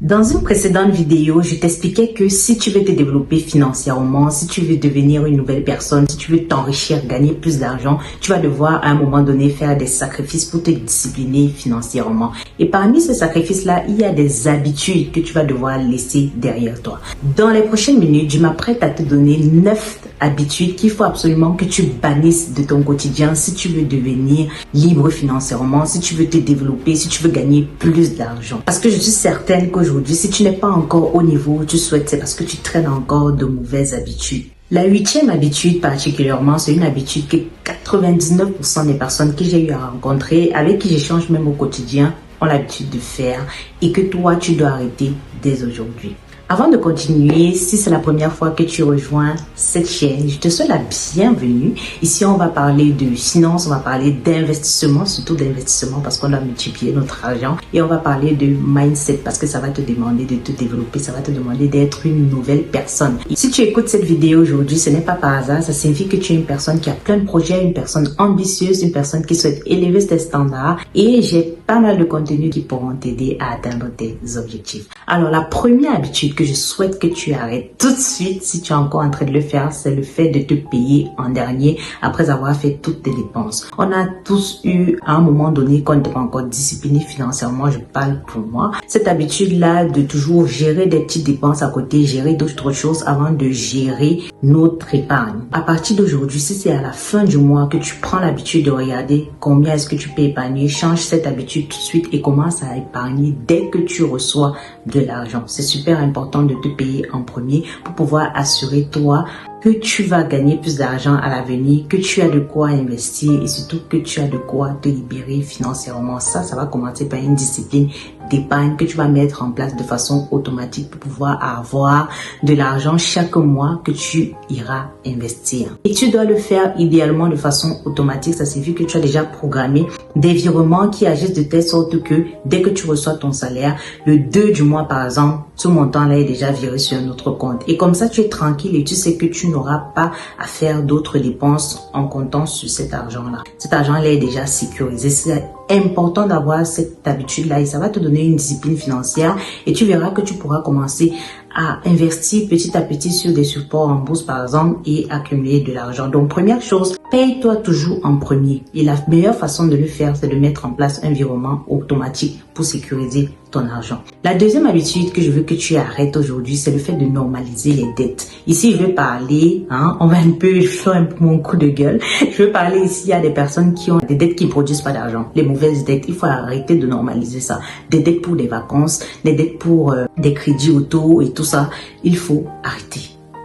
Dans une précédente vidéo, je t'expliquais que si tu veux te développer financièrement, si tu veux devenir une nouvelle personne, si tu veux t'enrichir, gagner plus d'argent, tu vas devoir à un moment donné faire des sacrifices pour te discipliner financièrement. Et parmi ces sacrifices-là, il y a des habitudes que tu vas devoir laisser derrière toi. Dans les prochaines minutes, je m'apprête à te donner 9 habitudes qu'il faut absolument que tu bannisses de ton quotidien si tu veux devenir libre financièrement, si tu veux te développer, si tu veux gagner plus d'argent. Parce que je suis certaine qu'aujourd'hui, si tu n'es pas encore au niveau où tu souhaites, c'est parce que tu traînes encore de mauvaises habitudes. La 8e habitude particulièrement, c'est une habitude que 99% des personnes que j'ai eu à rencontrer, avec qui j'échange même au quotidien, ont l'habitude de faire et que toi, tu dois arrêter dès aujourd'hui. Avant de continuer, si c'est la première fois que tu rejoins cette chaîne, je te souhaite la bienvenue. Ici, on va parler de finance, on va parler d'investissement, surtout d'investissement parce qu'on a multiplié notre argent. Et on va parler de mindset parce que ça va te demander de te développer, ça va te demander d'être une nouvelle personne. Et si tu écoutes cette vidéo aujourd'hui, ce n'est pas par hasard, ça signifie que tu es une personne qui a plein de projets, une personne ambitieuse, une personne qui souhaite élever tes standards. Et j'ai pas mal de contenus qui pourront t'aider à atteindre tes objectifs. Alors, la première habitude que je souhaite que tu arrêtes tout de suite, si tu es encore en train de le faire, c'est le fait de te payer en dernier après avoir fait toutes tes dépenses. On a tous eu à un moment donné, quand on n'était pas encore discipliné financièrement, je parle pour moi, cette habitude-là de toujours gérer des petites dépenses à côté, gérer d'autres choses avant de gérer notre épargne. À partir d'aujourd'hui, si c'est à la fin du mois que tu prends l'habitude de regarder combien est-ce que tu peux épargner, change cette habitude tout de suite et commence à épargner dès que tu reçois de l'argent. C'est super important de te payer en premier pour pouvoir assurer toi que tu vas gagner plus d'argent à l'avenir, que tu as de quoi investir et surtout que tu as de quoi te libérer financièrement. Ça va commencer par une discipline d'épargne que tu vas mettre en place de façon automatique pour pouvoir avoir de l'argent chaque mois que tu iras investir. Et tu dois le faire idéalement de façon automatique. Ça signifie que tu as déjà programmé des virements qui agissent de telle sorte que dès que tu reçois ton salaire, le 2 du mois par exemple, ce montant-là est déjà viré sur un autre compte. Et comme ça, tu es tranquille et tu sais que tu n'auras pas à faire d'autres dépenses en comptant sur cet argent-là. Cet argent-là est déjà sécurisé. C'est important d'avoir cette habitude-là et ça va te donner une discipline financière et tu verras que tu pourras commencer à investir petit à petit sur des supports en bourse par exemple et accumuler de l'argent. Donc première chose, paye-toi toujours en premier et la meilleure façon de le faire c'est de mettre en place un virement automatique pour sécuriser ton argent. La deuxième habitude que je veux que tu arrêtes aujourd'hui, c'est le fait de normaliser les dettes. Ici, je veux parler, on va je fais un peu mon coup de gueule. Je veux parler ici à des personnes qui ont des dettes qui ne produisent pas d'argent. Les mauvaises dettes, il faut arrêter de normaliser ça. Des dettes pour des vacances, des dettes pour des crédits auto et tout ça. Il faut arrêter.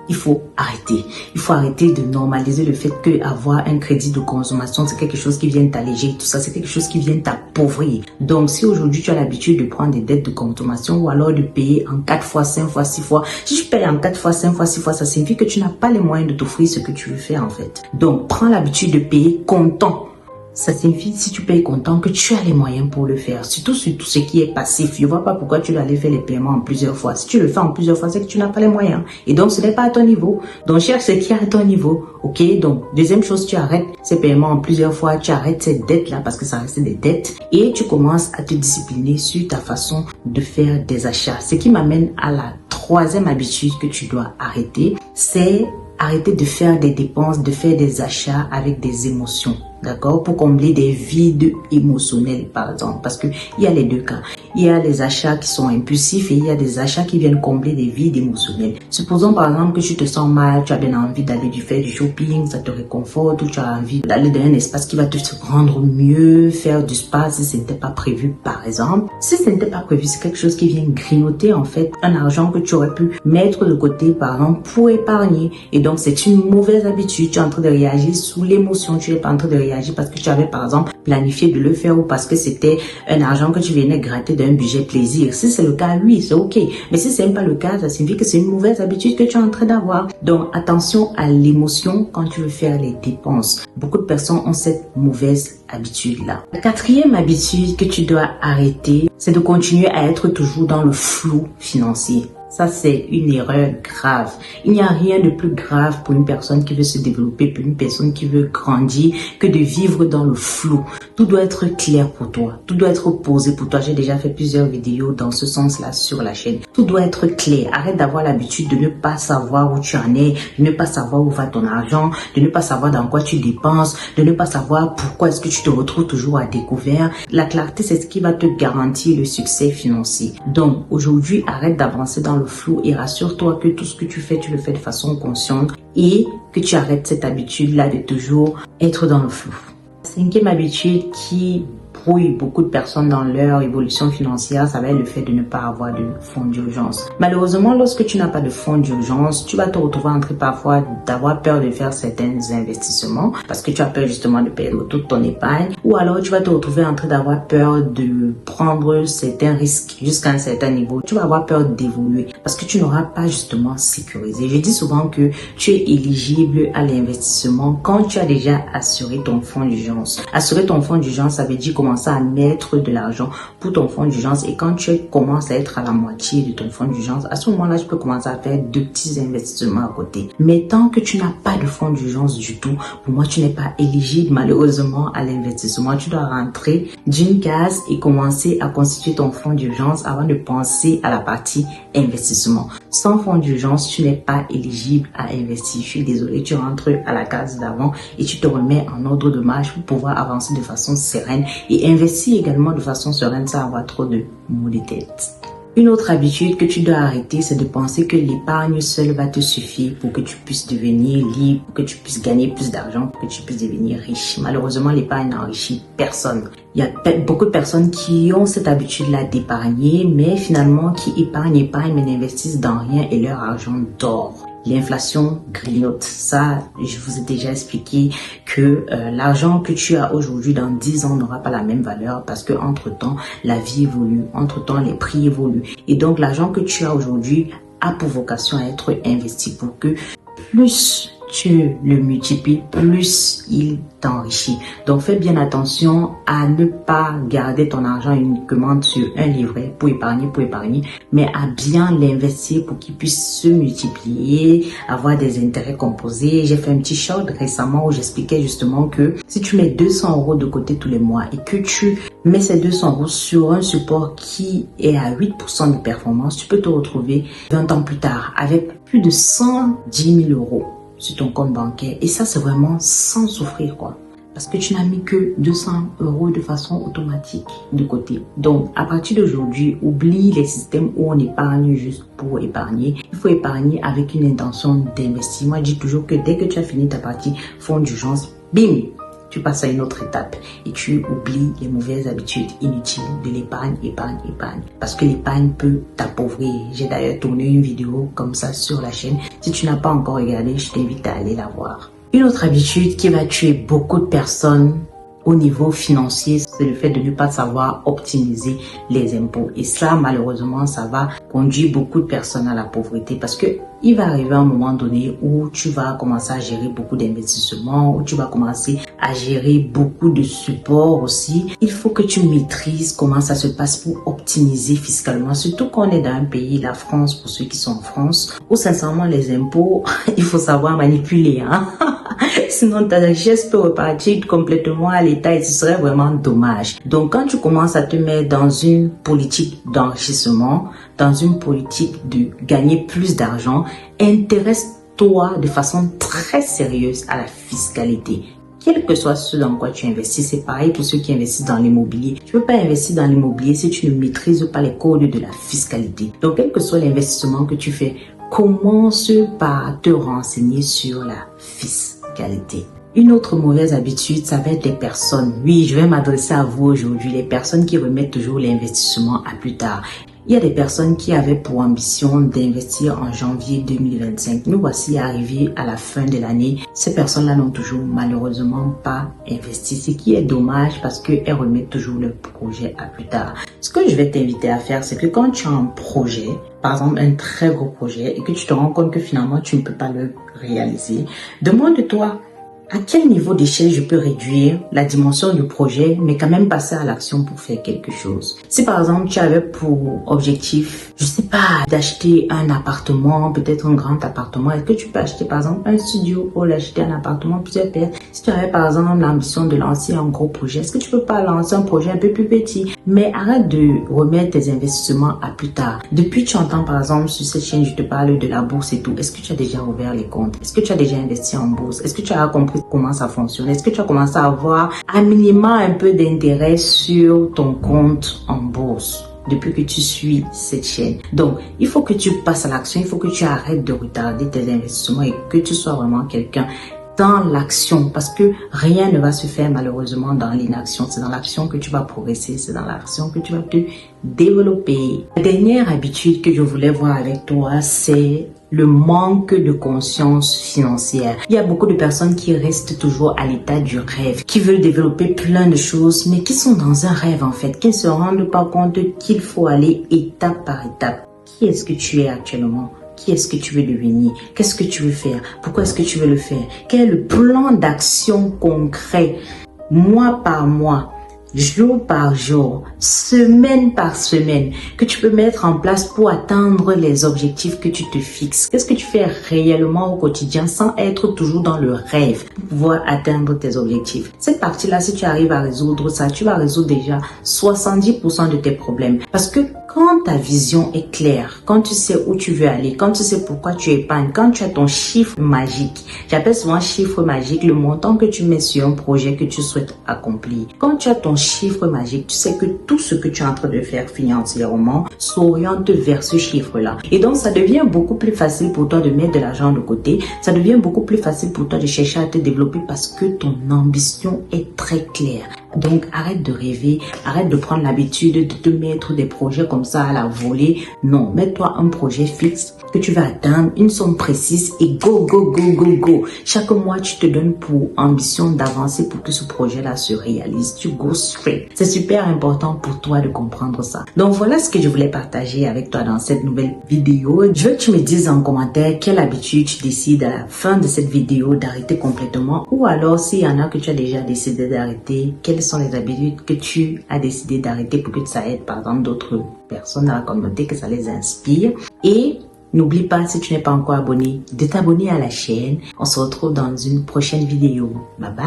Il faut arrêter. Il faut arrêter de normaliser le fait que avoir un crédit de consommation, c'est quelque chose qui vient t'alléger. Tout ça, c'est quelque chose qui vient t'appauvrir. Donc, si aujourd'hui tu as l'habitude de prendre des dettes de consommation ou alors de payer en 4 fois, 5 fois, 6 fois. Si tu payes en 4 fois, 5 fois, 6 fois, ça signifie que tu n'as pas les moyens de t'offrir ce que tu veux faire en fait. Donc, prends l'habitude de payer comptant. Ça signifie, si tu payes comptant, que tu as les moyens pour le faire. Surtout sur tout ce qui est passif. Je ne vois pas pourquoi tu dois aller faire les paiements en plusieurs fois. Si tu le fais en plusieurs fois, c'est que tu n'as pas les moyens. Et donc, ce n'est pas à ton niveau. Donc, cherche ce qui est à ton niveau. Ok? Donc, deuxième chose, tu arrêtes ces paiements en plusieurs fois. Tu arrêtes ces dettes-là parce que ça reste des dettes. Et tu commences à te discipliner sur ta façon de faire des achats. Ce qui m'amène à la troisième habitude que tu dois arrêter. C'est arrêter de faire des dépenses, de faire des achats avec des émotions. D'accord? Pour combler des vides émotionnels, par exemple. Parce que il y a les deux cas. Il y a des achats qui sont impulsifs et il y a des achats qui viennent combler des vides émotionnels. Supposons par exemple que tu te sens mal, tu as bien envie d'aller faire du shopping, ça te réconforte, ou tu as envie d'aller dans un espace qui va te rendre mieux, faire du spa si ce n'était pas prévu, par exemple. Si ce n'était pas prévu, c'est quelque chose qui vient grignoter en fait un argent que tu aurais pu mettre de côté, par exemple, pour épargner. Et donc c'est une mauvaise habitude. Tu es en train de réagir sous l'émotion, tu n'es pas en train de réagir parce que tu avais par exemple planifié de le faire ou parce que c'était un argent que tu venais gratter d'un budget plaisir. Si c'est le cas, oui, c'est ok. Mais si c'est pas le cas, ça signifie que c'est une mauvaise habitude que tu es en train d'avoir. Donc attention à l'émotion quand tu veux faire les dépenses. Beaucoup de personnes ont cette mauvaise habitude-là. La quatrième habitude que tu dois arrêter, c'est de continuer à être toujours dans le flou financier. Ça, c'est une erreur grave. Il n'y a rien de plus grave pour une personne qui veut se développer, pour une personne qui veut grandir, que de vivre dans le flou. Tout doit être clair pour toi. Tout doit être posé pour toi. J'ai déjà fait plusieurs vidéos dans ce sens-là sur la chaîne. Tout doit être clair. Arrête d'avoir l'habitude de ne pas savoir où tu en es, de ne pas savoir où va ton argent, de ne pas savoir dans quoi tu dépenses, de ne pas savoir pourquoi est-ce que tu te retrouves toujours à découvert. La clarté, c'est ce qui va te garantir le succès financier. Donc, aujourd'hui, arrête d'avancer dans le flou et rassure-toi que tout ce que tu fais de façon consciente et que tu arrêtes cette habitude-là de toujours être dans le flou. Cinquième habitude qui brouille beaucoup de personnes dans leur évolution financière, ça va être le fait de ne pas avoir de fonds d'urgence. Malheureusement, lorsque tu n'as pas de fonds d'urgence, tu vas te retrouver en train parfois d'avoir peur de faire certains investissements parce que tu as peur justement de perdre toute ton épargne, ou alors tu vas te retrouver en train d'avoir peur de prendre certains risques jusqu'à un certain niveau. Tu vas avoir peur d'évoluer parce que tu n'auras pas justement sécurisé. Je dis souvent que tu es éligible à l'investissement quand tu as déjà assuré ton fonds d'urgence. Assurer ton fonds d'urgence, ça veut dire commencer à mettre de l'argent pour ton fonds d'urgence, et quand tu commences à être à la moitié de ton fonds d'urgence, à ce moment-là, tu peux commencer à faire de petits investissements à côté. Mais tant que tu n'as pas de fonds d'urgence du tout, pour moi, tu n'es pas éligible malheureusement à l'investissement. Tu dois rentrer d'une case et commencer à constituer ton fonds d'urgence avant de penser à la partie investissement. Sans fonds d'urgence, tu n'es pas éligible à investir. Je suis désolée, tu rentres à la case d'avant et tu te remets en ordre de marche pour pouvoir avancer de façon sereine et investir également de façon sereine sans avoir trop de maux de tête. Une autre habitude que tu dois arrêter, c'est de penser que l'épargne seule va te suffire pour que tu puisses devenir libre, pour que tu puisses gagner plus d'argent, pour que tu puisses devenir riche. Malheureusement, l'épargne n'enrichit personne. Il y a beaucoup de personnes qui ont cette habitude-là d'épargner, mais finalement qui épargnent, mais n'investissent dans rien et leur argent dort. L'inflation grignote. Ça, je vous ai déjà expliqué que l'argent que tu as aujourd'hui dans 10 ans n'aura pas la même valeur parce que entre-temps, la vie évolue, entre-temps, les prix évoluent. Et donc, l'argent que tu as aujourd'hui a pour vocation à être investi pour que plus tu le multiplies, plus il t'enrichit. Donc, fais bien attention à ne pas garder ton argent uniquement sur un livret pour épargner, mais à bien l'investir pour qu'il puisse se multiplier, avoir des intérêts composés. J'ai fait un petit short récemment où j'expliquais justement que si tu mets 200 € de côté tous les mois et que tu mets ces 200 € sur un support qui est à 8% de performance, tu peux te retrouver 20 ans plus tard avec plus de 110 000 € sur ton compte bancaire. Et ça, c'est vraiment sans souffrir, quoi. Parce que tu n'as mis que 200 € de façon automatique de côté. Donc, à partir d'aujourd'hui, oublie les systèmes où on épargne juste pour épargner. Il faut épargner avec une intention d'investir. Moi, je dis toujours que dès que tu as fini ta partie fonds d'urgence, bim, tu passes à une autre étape et tu oublies les mauvaises habitudes inutiles de l'épargne. Parce que l'épargne peut t'appauvrir. J'ai d'ailleurs tourné une vidéo comme ça sur la chaîne. Si tu n'as pas encore regardé, je t'invite à aller la voir. Une autre habitude qui va tuer beaucoup de personnes au niveau financier, c'est le fait de ne pas savoir optimiser les impôts. Et ça, malheureusement, ça va conduire beaucoup de personnes à la pauvreté parce que il va arriver un moment donné où tu vas commencer à gérer beaucoup d'investissements, où tu vas commencer à gérer beaucoup de supports aussi. Il faut que tu maîtrises comment ça se passe pour optimiser fiscalement, surtout quand on est dans un pays, la France, pour ceux qui sont en France, où sincèrement les impôts, il faut savoir manipuler, hein. Sinon ta richesse peut repartir complètement à l'État et ce serait vraiment dommage. Donc quand tu commences à te mettre dans une politique d'enrichissement, dans une politique de gagner plus d'argent, intéresse-toi de façon très sérieuse à la fiscalité. Quel que soit ce dans quoi tu investis, c'est pareil pour ceux qui investissent dans l'immobilier. Tu ne peux pas investir dans l'immobilier si tu ne maîtrises pas les codes de la fiscalité. Donc quel que soit l'investissement que tu fais, commence par te renseigner sur la fiscalité. Une autre mauvaise habitude, ça va être les personnes. Oui, je vais m'adresser à vous aujourd'hui, les personnes qui remettent toujours l'investissement à plus tard. Il y a des personnes qui avaient pour ambition d'investir en janvier 2025. Nous voici arrivés à la fin de l'année. Ces personnes-là n'ont toujours malheureusement pas investi, ce qui est dommage parce qu'elles remettent toujours leur projet à plus tard. Ce que je vais t'inviter à faire, c'est que quand tu as un projet, par exemple un très gros projet, et que tu te rends compte que finalement tu ne peux pas le réaliser, demande-toi À quel niveau d'échelle je peux réduire la dimension du projet, mais quand même passer à l'action pour faire quelque chose? Si par exemple tu avais pour objectif, je sais pas, d'acheter un appartement, peut-être un grand appartement, est-ce que tu peux acheter par exemple un studio ou l'acheter un appartement plusieurs pièces? Si tu avais par exemple l'ambition de lancer un gros projet, est-ce que tu peux pas lancer un projet un peu plus petit? Mais arrête de remettre tes investissements à plus tard. Depuis tu entends par exemple sur cette chaîne, je te parle de la bourse et tout. Est-ce que tu as déjà ouvert les comptes? Est-ce que tu as déjà investi en bourse? Est-ce que tu as compris comment ça fonctionne? Est-ce que tu as commencé à avoir un minimum un peu d'intérêt sur ton compte en bourse depuis que tu suis cette chaîne? Donc, il faut que tu passes à l'action, il faut que tu arrêtes de retarder tes investissements et que tu sois vraiment quelqu'un dans l'action, parce que rien ne va se faire malheureusement dans l'inaction. C'est dans l'action que tu vas progresser, c'est dans l'action que tu vas te développer. La dernière habitude que je voulais voir avec toi, c'est le manque de conscience financière. Il y a beaucoup de personnes qui restent toujours à l'état du rêve, qui veulent développer plein de choses, mais qui sont dans un rêve en fait, qui ne se rendent pas compte qu'il faut aller étape par étape. Qui est-ce que tu es actuellement? Qui est-ce que tu veux devenir? Qu'est-ce que tu veux faire? Pourquoi est-ce que tu veux le faire? Quel est le plan d'action concret, mois par mois, jour par jour, semaine par semaine, que tu peux mettre en place pour atteindre les objectifs que tu te fixes? Qu'est-ce que tu fais réellement au quotidien sans être toujours dans le rêve pour pouvoir atteindre tes objectifs? Cette partie-là, si tu arrives à résoudre ça, tu vas résoudre déjà 70% de tes problèmes. Parce que quand ta vision est claire, quand tu sais où tu veux aller, quand tu sais pourquoi tu épargnes, quand tu as ton chiffre magique, j'appelle souvent chiffre magique le montant que tu mets sur un projet que tu souhaites accomplir. Quand tu as ton chiffre magique, tu sais que tout ce que tu es en train de faire financièrement s'oriente vers ce chiffre-là. Et donc, ça devient beaucoup plus facile pour toi de mettre de l'argent de côté. Ça devient beaucoup plus facile pour toi de chercher à te développer parce que ton ambition est très claire. Donc, arrête de rêver, arrête de prendre l'habitude de te mettre des projets comme ça à la volée. Non, mets-toi un projet fixe que tu vas atteindre, une somme précise et go, go, go, go, go. Chaque mois, tu te donnes pour ambition d'avancer pour que ce projet-là se réalise. Tu go straight. C'est super important pour toi de comprendre ça. Donc, voilà ce que je voulais partager avec toi dans cette nouvelle vidéo. Je veux que tu me dises en commentaire quelle habitude tu décides à la fin de cette vidéo d'arrêter complètement, ou alors s'il y en a que tu as déjà décidé d'arrêter, quelles sont les habitudes que tu as décidé d'arrêter pour que ça aide par exemple d'autres personnes à la communauté, que ça les inspire. Et n'oublie pas, si tu n'es pas encore abonné, de t'abonner à la chaîne. On se retrouve dans une prochaine vidéo. Bye bye.